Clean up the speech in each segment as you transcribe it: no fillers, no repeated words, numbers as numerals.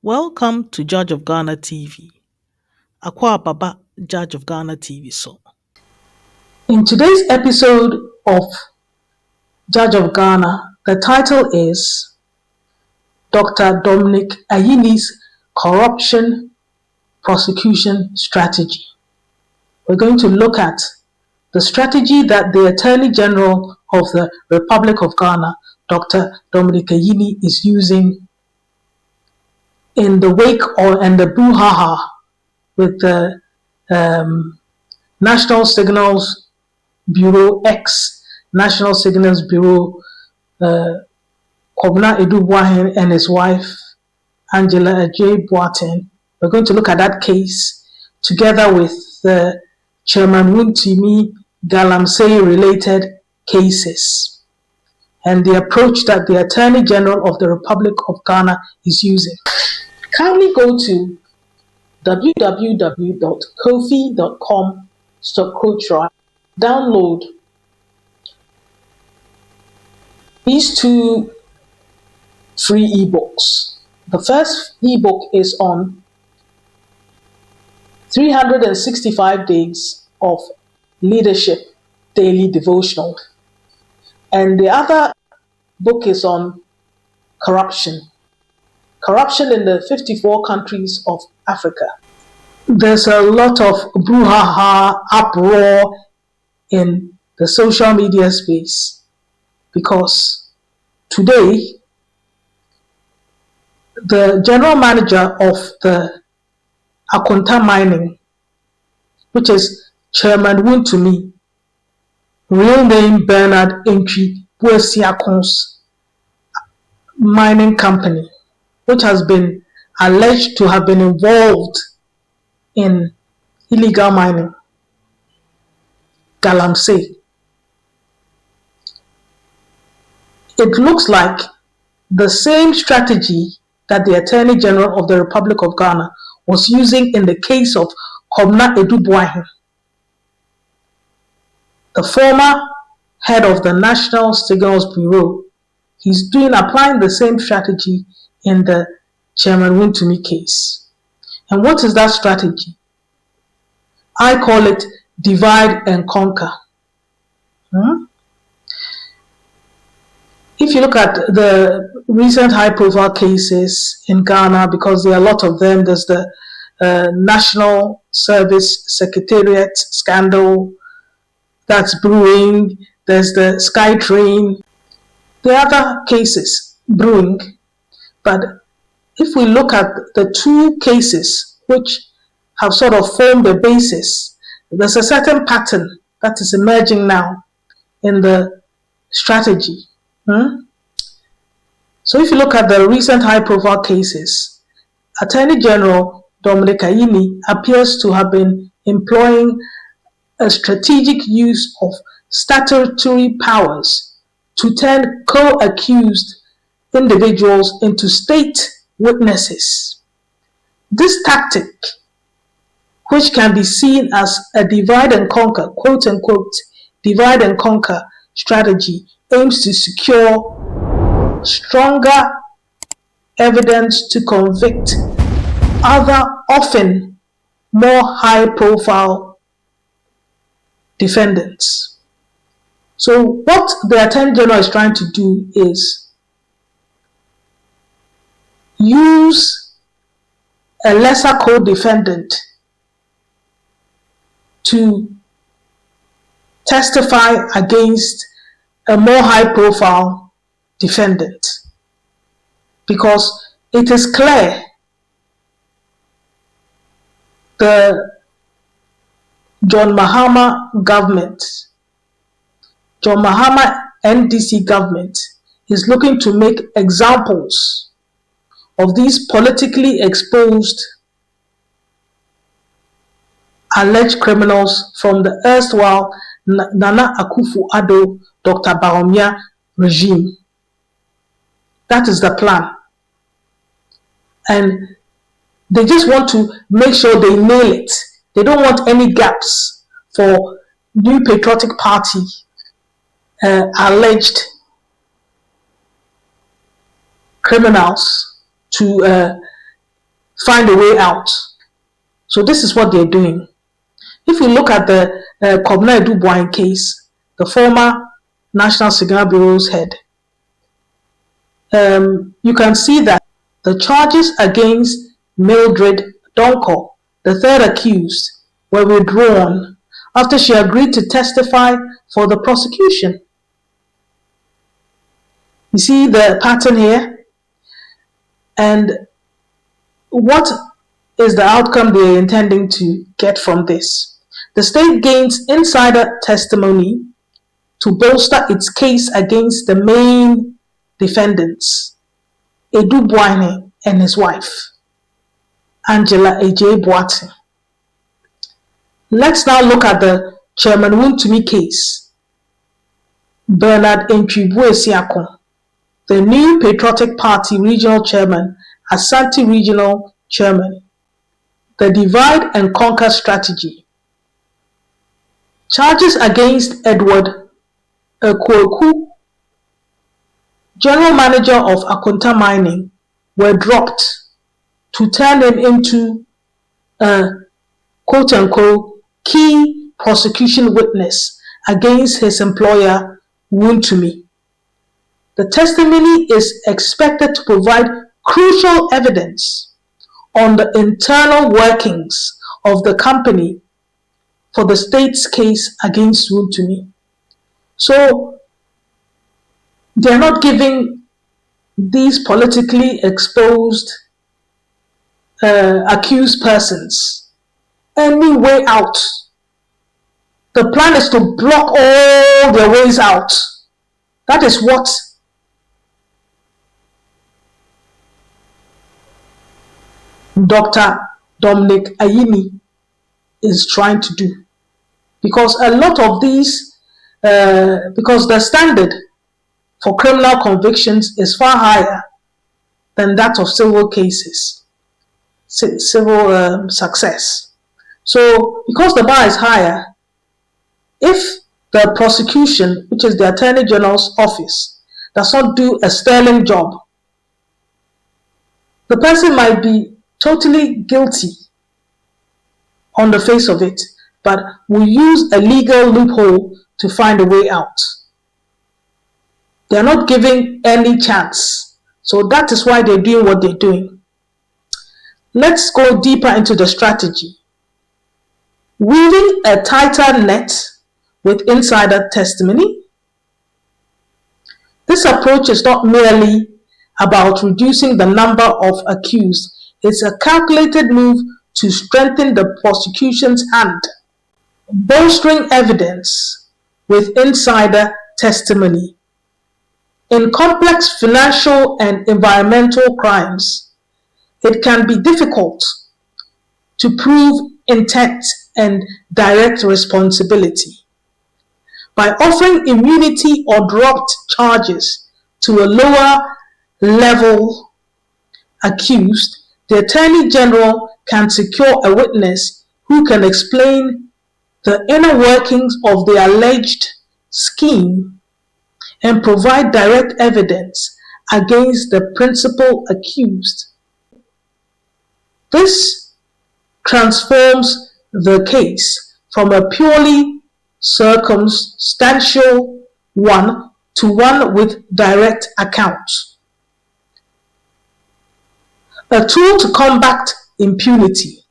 Welcome to Judge of Ghana TV. Akwa Baba, Judge of Ghana TV. In today's episode of Judge of Ghana, the title is Dr. Dominic Ayine's Corruption Prosecution Strategy. We're going to look at the strategy that the Attorney General of the Republic of Ghana, Dr. Dominic Ayine, is using in the wake and the brouhaha with the National Signals Bureau, ex-National Signals Bureau, Kobna Edu-Boahen and his wife, Angela J. Boateng. We're going to look at that case together with the Chairman Wontumi Galamsey-related cases and the approach that the Attorney General of the Republic of Ghana is using. Kindly go to www.kofi.com/Courtroom. Download these two free ebooks. The first ebook is on 365 days of leadership daily devotional, and the other book is on corruption in the 54 countries of Africa. There's a lot of brouhaha, uproar in the social media space because today the general manager of the Mining, which is Chairman Wontumi, real name Bernard Entry Buesiakon's mining company, which has been alleged to have been involved in illegal mining, Galamsey. It looks like the same strategy that the Attorney General of the Republic of Ghana was using in the case of Kobna Edu-Boahen, the former head of the National Signals Bureau. He's applying the same strategy in the Chairman Wontumi case. And what is that strategy? I call it divide and conquer. If you look at the recent high-profile cases in Ghana, because there are a lot of them, there's the National Service Secretariat scandal that's brewing, there's the SkyTrain, there are other cases brewing. But if we look at the two cases which have sort of formed the basis, there's a certain pattern that is emerging now in the strategy. So if you look at the recent high-profile cases, Attorney General Dominic Ayine appears to have been employing a strategic use of statutory powers to turn co-accused individuals into state witnesses. This tactic, which can be seen as a divide and conquer, quote unquote, divide and conquer strategy, aims to secure stronger evidence to convict other, often more high-profile defendants. So what the Attorney General is trying to do is use a lesser co-defendant to testify against a more high-profile defendant, because it is clear the John Mahama NDC government is looking to make examples of these politically exposed alleged criminals from the erstwhile Nana Akufo-Addo, Dr. Bawumia regime. That is the plan. And they just want to make sure they nail it. They don't want any gaps for New Patriotic Party alleged criminals to find a way out. So this is what they're doing. If you look at the Kobna Dubois case, the former National Cigar Bureau's head, you can see that the charges against Mildred Donko, the third accused, were withdrawn after she agreed to testify for the prosecution. You see the pattern here? And what is the outcome they're intending to get from this? The state gains insider testimony to bolster its case against the main defendants, Edu Boine and his wife, Angela A.J. Boateng. Let's now look at the Chairman Wontumi case. Bernard Ntwibwe Siakon, the new Patriotic Party regional chairman, Asante regional chairman. The divide and conquer strategy. Charges against Edward Ekwoku, general manager of Akonta Mining, were dropped to turn him into a quote-unquote key prosecution witness against his employer, Wontumi. The testimony is expected to provide crucial evidence on the internal workings of the company for the state's case against Wontumi. So they are not giving these politically exposed accused persons any way out. The plan is to block all their ways out. That is what Dr. Dominic Ayine is trying to do. Because a lot of these, because the standard for criminal convictions is far higher than that of civil cases, civil success. So because the bar is higher, if the prosecution, which is the Attorney General's office, does not do a sterling job, the person might be totally guilty on the face of it, but will use a legal loophole to find a way out. They are not giving any chance. So that is why they're doing what they're doing. Let's go deeper into the strategy. Weaving a tighter net with insider testimony. This approach is not merely about reducing the number of accused. It's a calculated move to strengthen the prosecution's hand. Bolstering evidence with insider testimony. In complex financial and environmental crimes, it can be difficult to prove intent and direct responsibility. By offering immunity or dropped charges to a lower level accused, the Attorney General can secure a witness who can explain the inner workings of the alleged scheme and provide direct evidence against the principal accused. This transforms the case from a purely circumstantial one to one with direct accounts. A tool to combat impunity.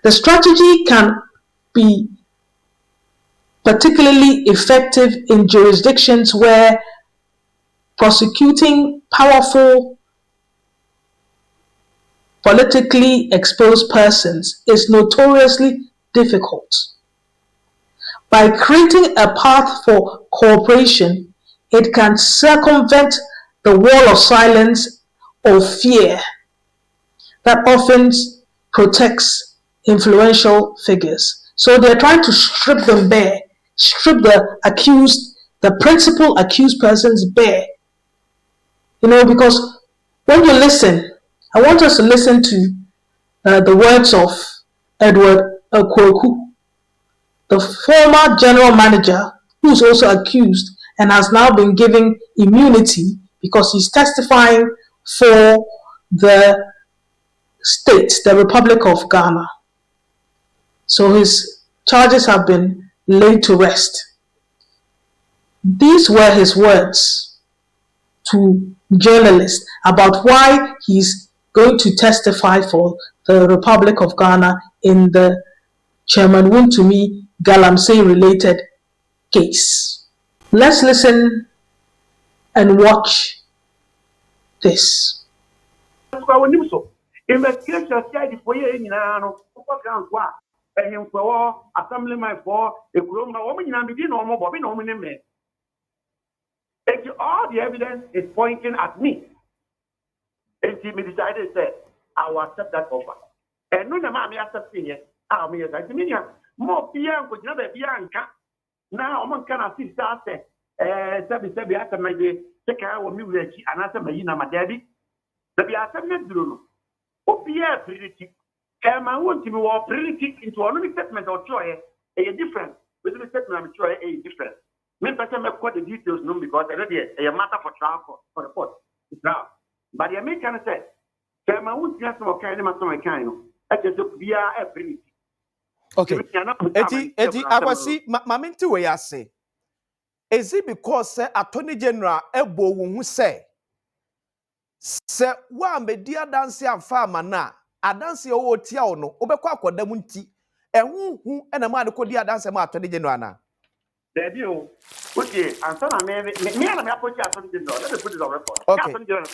The strategy can be particularly effective in jurisdictions where prosecuting powerful, politically exposed persons is notoriously difficult. By creating a path for cooperation, it can circumvent the wall of silence or fear that often protects influential figures. So they're trying to strip them bare, strip the accused, the principal accused persons bare. Because when you listen, I want us to listen to the words of Edward Ekwoku, the former general manager who is also accused and has now been given immunity because he's testifying for the state, the Republic of Ghana. So his charges have been laid to rest. These were his words to journalists about why he's going to testify for the Republic of Ghana in the Chairman Wontumi Galamsey related case. Let's listen and watch this. Investigation CID for years now. And for assembly my for a Courtroom, no woman in begin no more Bobby no man. All the evidence is pointing at me. And she decided that I will accept that offer. And no mammy accepting it. I mean, I mean, more beyond would never be anka. Now, one can assist us. Sebi after my day, take care of me with and answer my daddy. The be accepted through. Opia pretty. I want to be more pretty into another statement or choice, a different. With the statement, I'm sure a different. Maybe I can quote the details no because already a matter for trial for the court. But the American said, I want to have some kind of my kind. I just be a pretty. Okay. Eti akwasi maminti we ase. Is it because Attorney General Ebo wu say wa media dance afa na adanse o tia o no obekọ akoda mu nti ehunhu ena ma adekọ di adanse ma Attorney General na there you okay answer na me na me approach Attorney General let me put it on record okay Attorney General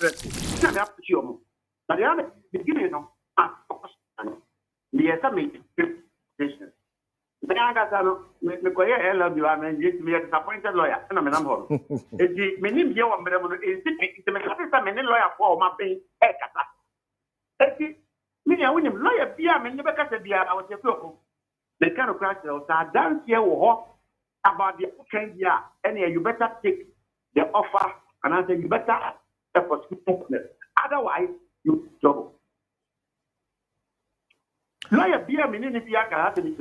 na me approach you mo na the beginning no me esa me business me anga no me ko ye LW am me disappointed lawyer na me nam ho edi me nim ye wo mbere mo no enti me ka me ne lawyer for ma ben e kata edi me ya wonim lawyer bia me ne beka se bia I was a people the kind of crash was dance here wo about the kind here and you better take the offer and I say you better effort otherwise you trouble lawyer bia me ne bia ka ha me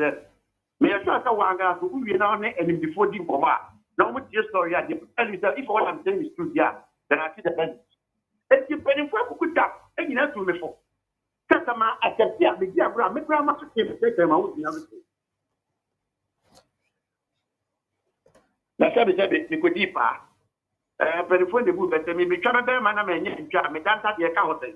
me sure say one guy who we now and before the comma now with this story I tell you that if what I'm saying is true yeah then I see the benefit it's depending for could tap and you know to me for customer accept the diagram me grandma to take them out in everything na sabe me could deeper but if the book that me try be man na me nya me dance dey ka hotel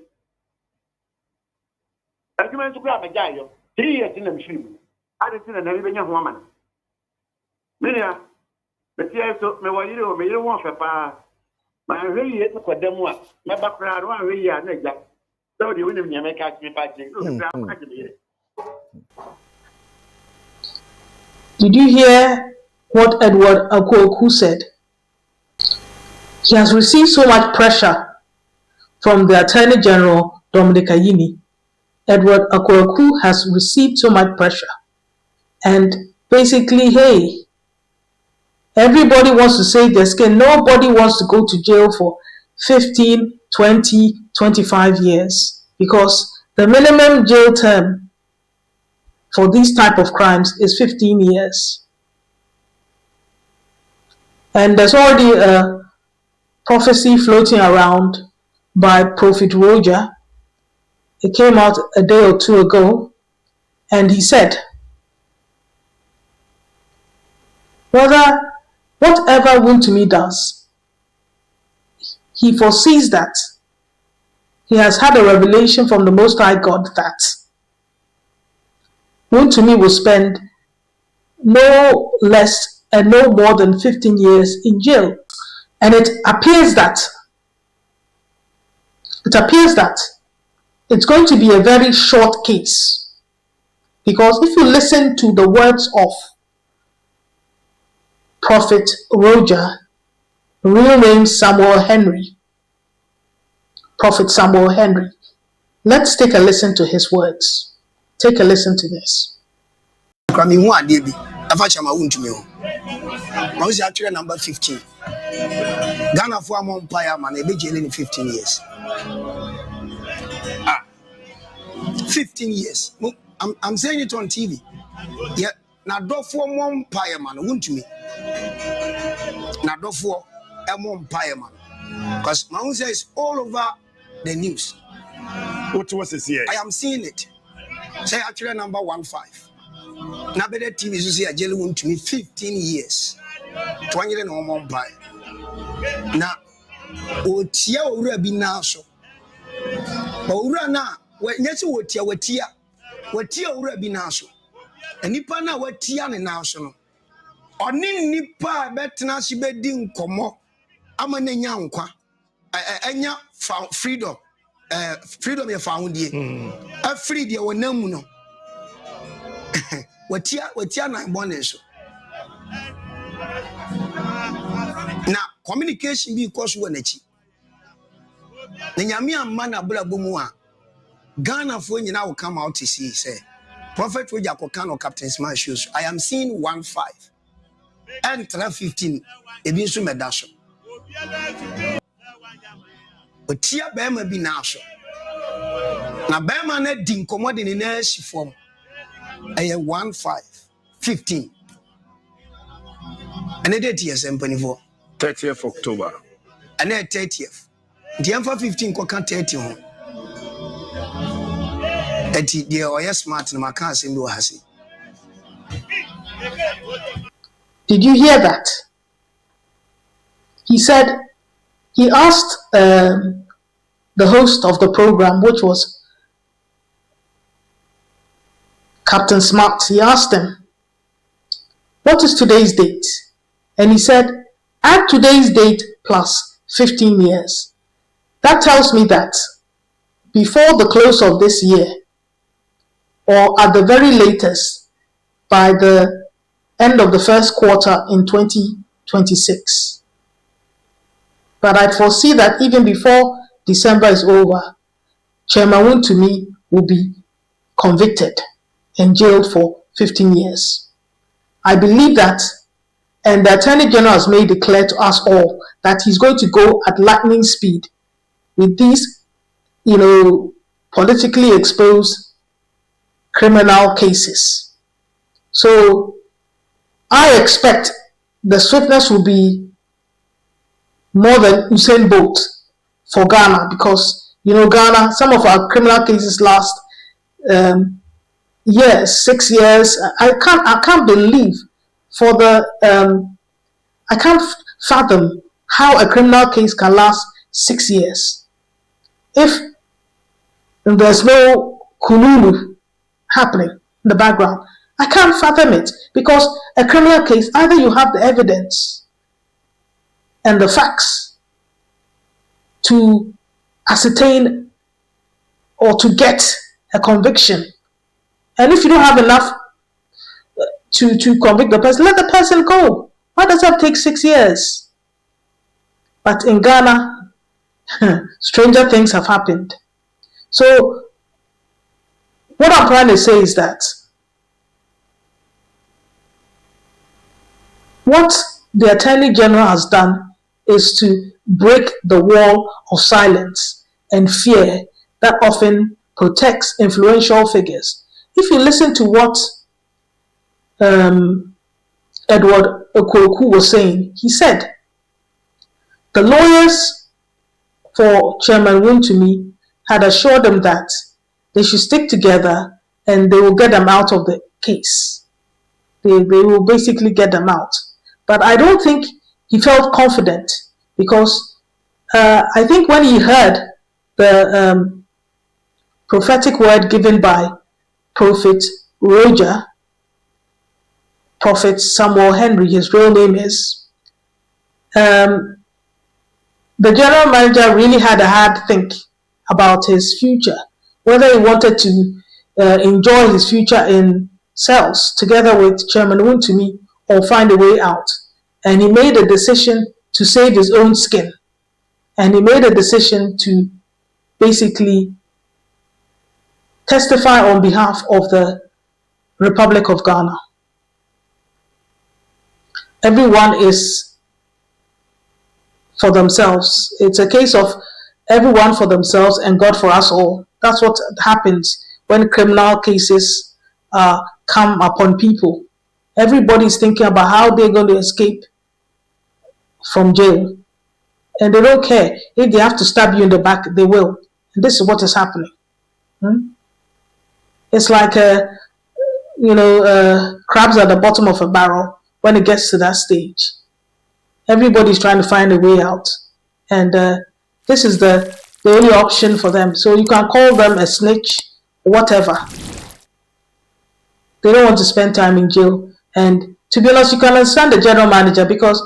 argument to grab me guy yo 3 years in the machine I didn't know anything woman. Minia, but yes, me wa yiro me yiro won fe pa. Ma hwe ye to kodamwa. Me background wa hwe ya na ja. So the win me make catch me pa je. Did you hear what Edward Akwoku said? He has received so much pressure from the Attorney General, Dominic Ayine. Edward Akwoku has received so much pressure. And basically, hey, everybody wants to save their skin. Nobody wants to go to jail for 15, 20, 25 years because the minimum jail term for these type of crimes is 15 years. And there's already a prophecy floating around by Prophet Roger. It came out a day or two ago, and he said, whatever Wontumi does, he foresees that he has had a revelation from the Most High God that Wontumi will spend no less and no more than 15 years in jail. And it appears that it's going to be a very short case. Because if you listen to the words of Prophet Roger, real name Samuel Henry, Prophet Samuel Henry. Let's take a listen to his words. Take a listen to this. Number 15. Ghana for a umpire man, a jail in 15 years. 15 years. I'm saying it on TV. Yeah, now do for one umpire man, won't me? Now do for a umpire man. Because my own says all over the news. What was this here? I am seeing it. Say actually number 15. Now better TV is say jail won to me 15 years. 20 no more buy. Now otia owura bi na so. Owura na nyesi watia owura bi na so. Enipa na watia ne na so no. Oni nipa betena si bedi nkomo ama na nya nkwa. Enya freedom. Freedom ye found ye. A free de wonamu no. Watia na bonne so. Now communication be cause one echi. Na nyame amma na blabo mu a Ghana fo nyina will come out to see say Prophet Roger Kokano Captain Smart shoes. I am seeing 15 and 15 ebi nso medaso. Otia bema bi na so. Na bema na di nkomo de ne na si fom. Eye 15. And it is 30th October. And then 30th. The M 15 can 30 home. And the OS smart and my can't no has. Did you hear that? He said, he asked the host of the program, which was Captain Smart, he asked him, what is today's date? And he said, add today's date plus 15 years. That tells me that before the close of this year, or at the very latest, by the end of the first quarter in 2026. But I foresee that even before December is over, Chairman Wontumi will be convicted and jailed for 15 years. I believe that, and the Attorney General has made it clear to us all that he's going to go at lightning speed with these, politically exposed criminal cases. So I expect the swiftness will be more than Usain Bolt for Ghana, because Ghana, some of our criminal cases last years, 6 years. I can't believe I can't fathom how a criminal case can last 6 years if there's no kululu happening in the background. I can't fathom it, because a criminal case, either you have the evidence and the facts to ascertain or to get a conviction, and if you don't have enough to convict the person, let the person go. Why does that take 6 years? But in Ghana, stranger things have happened. So what I'm trying to say is that what the Attorney General has done is to break the wall of silence and fear that often protects influential figures. If you listen to what Edward Okoku was saying, he said the lawyers for Chairman Wontumi had assured them that they should stick together and they will get them out of the case. They will basically get them out. But I don't think he felt confident, because I think when he heard the prophetic word given by Prophet Roger, Prophet Samuel Henry, his real name is, the general manager really had a hard think about his future, whether he wanted to enjoy his future in cells together with Chairman Wontumi or find a way out. And he made a decision to save his own skin. And he made a decision to basically testify on behalf of the Republic of Ghana. Everyone is for themselves. It's a case of everyone for themselves and God for us all. That's what happens when criminal cases come upon people. Everybody's thinking about how they're going to escape from jail. And they don't care. If they have to stab you in the back, they will. And this is what is happening. It's like crabs at the bottom of a barrel when it gets to that stage. Everybody's trying to find a way out, and this is the only option for them. So you can call them a snitch, whatever. They don't want to spend time in jail. And to be honest, you can understand the general manager, because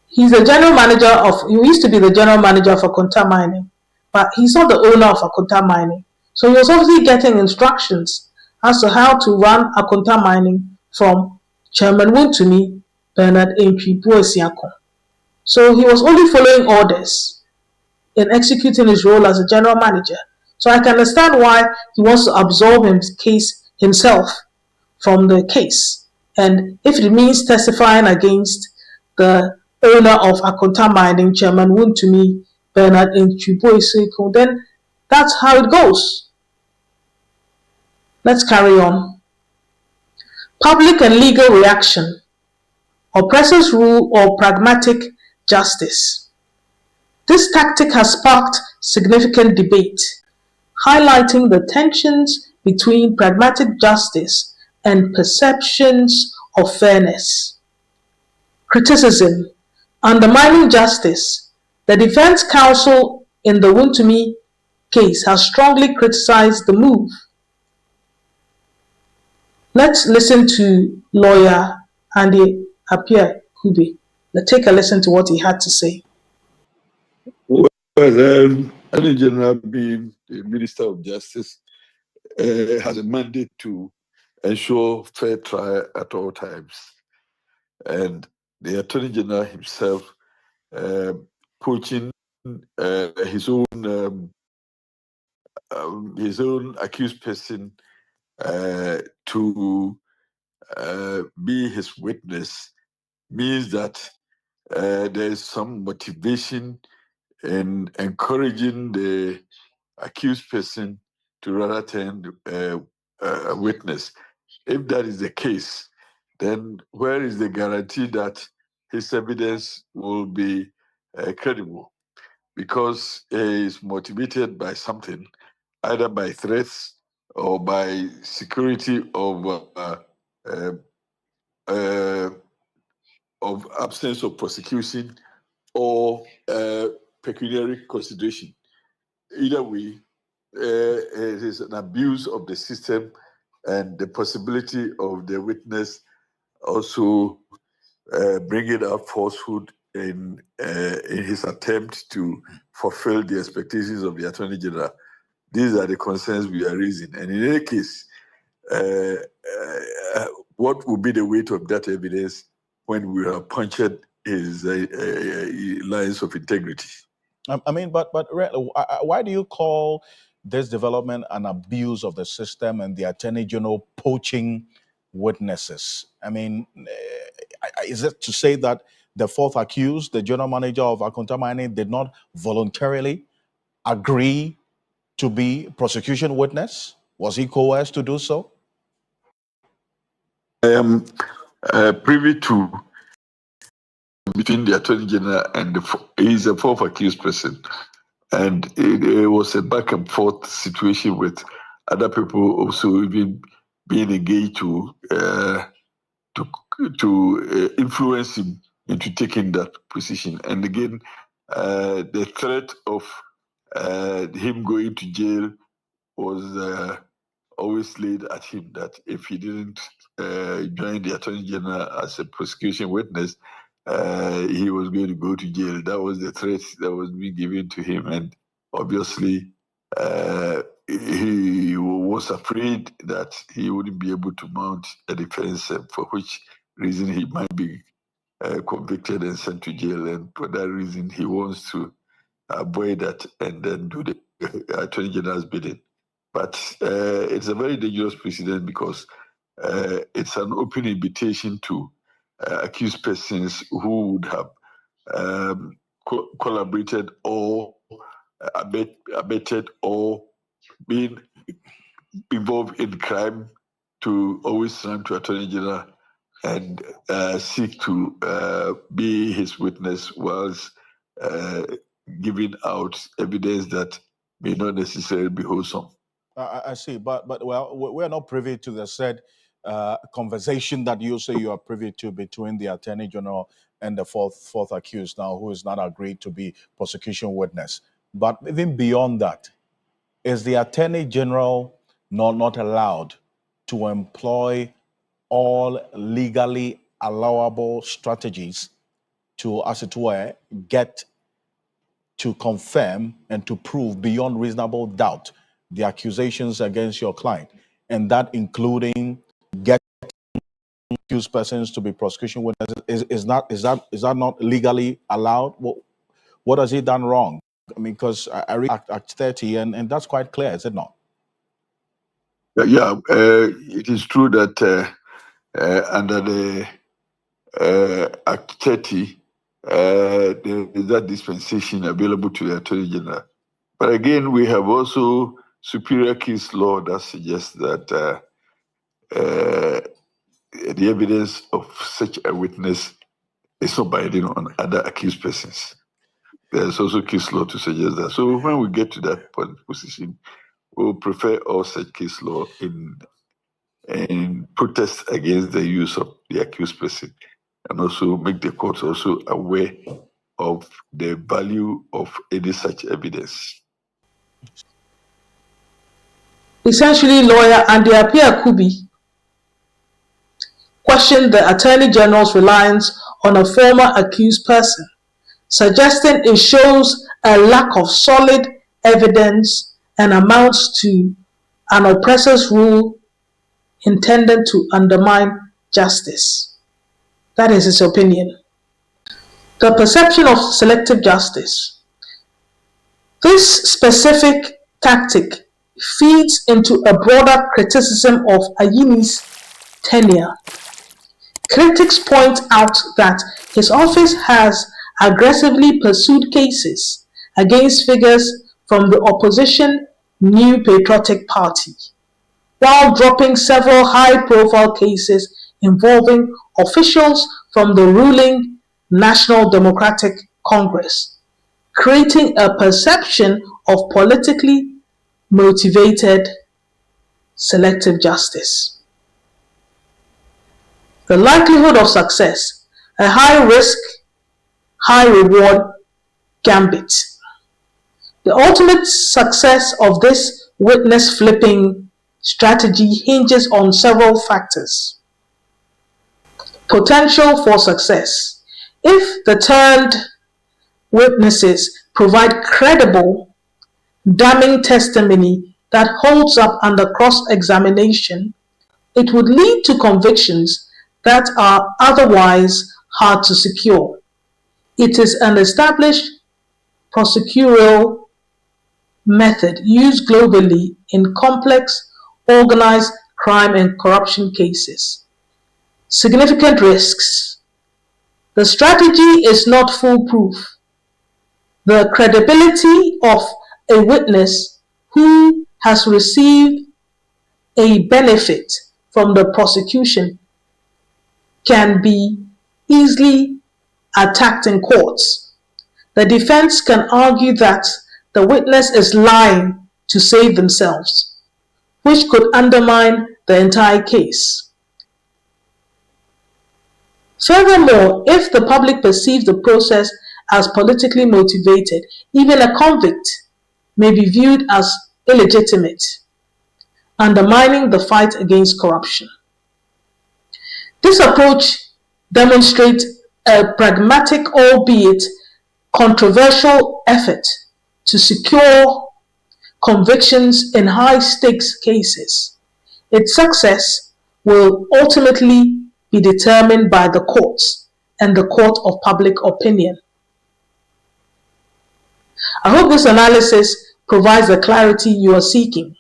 he's the general manager he used to be the general manager of Accomplices Mining, but he's not the owner of Accomplices Mining. So he was obviously getting instructions as to how to run Accomplices Mining from Chairman Wontumi Bernard Entwi Buesiako. So he was only following orders in executing his role as a general manager. So I can understand why he wants to absolve his case himself from the case. And if it means testifying against the owner of Accomplices Mining, Chairman Wontumi Bernard Entwi Buesiako, then that's how it goes. Let's carry on. Public and legal reaction. Oppressor's rule or pragmatic justice. This tactic has sparked significant debate, highlighting the tensions between pragmatic justice and perceptions of fairness. Criticism. Undermining justice. The defense counsel in the Wontumi case has strongly criticized the move. Let's listen to lawyer Andy Appiah Kube. Let's take a listen to what he had to say. Well, Attorney General, being the Minister of Justice, has a mandate to ensure fair trial at all times. And the Attorney General himself poaching his own accused person to be his witness means that there is some motivation in encouraging the accused person to rather turn a witness. If that is the case, then where is the guarantee that his evidence will be credible? Because he is motivated by something, either by threats or by security of absence of prosecution or pecuniary consideration. Either way, it is an abuse of the system, and the possibility of the witness also bringing out falsehood in his attempt to fulfill the expectations of the Attorney General. These are the concerns we are raising. And in any case, what will be the weight of that evidence when we have punctured his lines of integrity? I mean, but why do you call this development an abuse of the system and the Attorney General poaching witnesses? I mean, is it to say that the fourth accused, the general manager of Accomplices Mining, did not voluntarily agree to be prosecution witness? Was he coerced to do so? I am privy to between the Attorney General and he's a fourth accused person. And it was a back and forth situation with other people also even being engaged to influence him into taking that position. And again, the threat of him going to jail was always laid at him, that if he didn't join the Attorney General as a prosecution witness, he was going to go to jail. That was the threat that was being given to him. And obviously, he was afraid that he wouldn't be able to mount a defense, for which reason he might be convicted and sent to jail. And for that reason, he wants to avoid that and then do the Attorney General's bidding. But it's a very dangerous precedent, because it's an open invitation to accused persons who would have collaborated or abetted or been involved in crime to always run to Attorney General and seek to be his witness whilst giving out evidence that may not necessarily be wholesome. I see, but well, we're not privy to the said conversation that you say you are privy to between the Attorney General and the fourth accused now, who is not agreed to be prosecution witness. But even beyond that, is the Attorney General not allowed to employ all legally allowable strategies to, as it were, get to confirm and to prove beyond reasonable doubt the accusations against your client, and that including getting accused persons to be prosecution witnesses? Is that not legally allowed? What has he done wrong? I mean, because I read Act 30, and that's quite clear, is it not? Yeah, it is true that under the Act 30, there is that dispensation available to the Attorney General. But again, we have also superior case law that suggests that the evidence of such a witness is not binding on other accused persons. There's also case law to suggest that. So when we get to that position, we'll prefer all such case law in protest against the use of the accused person, and also make the courts also aware of the value of any such evidence. Essentially, lawyer Andy Appiah Kubi questioned the Attorney General's reliance on a former accused person, suggesting it shows a lack of solid evidence and amounts to an oppressor's rule intended to undermine justice. That is his opinion. The perception of selective justice. This specific tactic feeds into a broader criticism of Ayine's tenure. Critics point out that his office has aggressively pursued cases against figures from the opposition New Patriotic Party, while dropping several high-profile cases involving officials from the ruling National Democratic Congress, creating a perception of politically motivated selective justice. The likelihood of success, a high-risk, high-reward gambit. The ultimate success of this witness-flipping strategy hinges on several factors. Potential for success. If the turned witnesses provide credible, damning testimony that holds up under cross-examination, it would lead to convictions that are otherwise hard to secure. It is an established prosecutorial method used globally in complex, organized crime and corruption cases. Significant risks. The strategy is not foolproof. The credibility of a witness who has received a benefit from the prosecution can be easily attacked in courts. The defense can argue that the witness is lying to save themselves, which could undermine the entire case. Furthermore, if the public perceives the process as politically motivated, even a convict may be viewed as illegitimate, undermining the fight against corruption. This approach demonstrates a pragmatic, albeit controversial, effort to secure convictions in high-stakes cases. Its success will ultimately be determined by the courts and the court of public opinion. I hope this analysis provides the clarity you are seeking.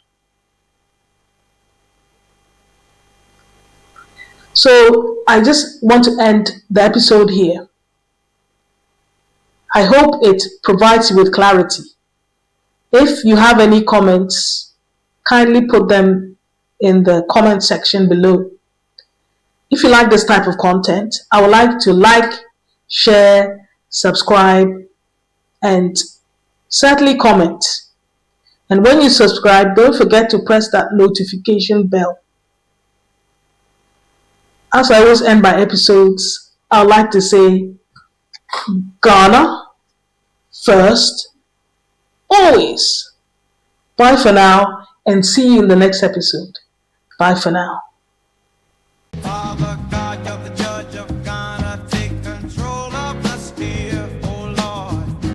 So I just want to end the episode here. I hope it provides you with clarity. If you have any comments, kindly put them in the comment section below. If you like this type of content, I would like to like, share, subscribe, and certainly comment. And when you subscribe, don't forget to press that notification bell. As I always end my episodes, I'd like to say, Ghana first, always. Bye for now, and see you in the next episode. Bye for now.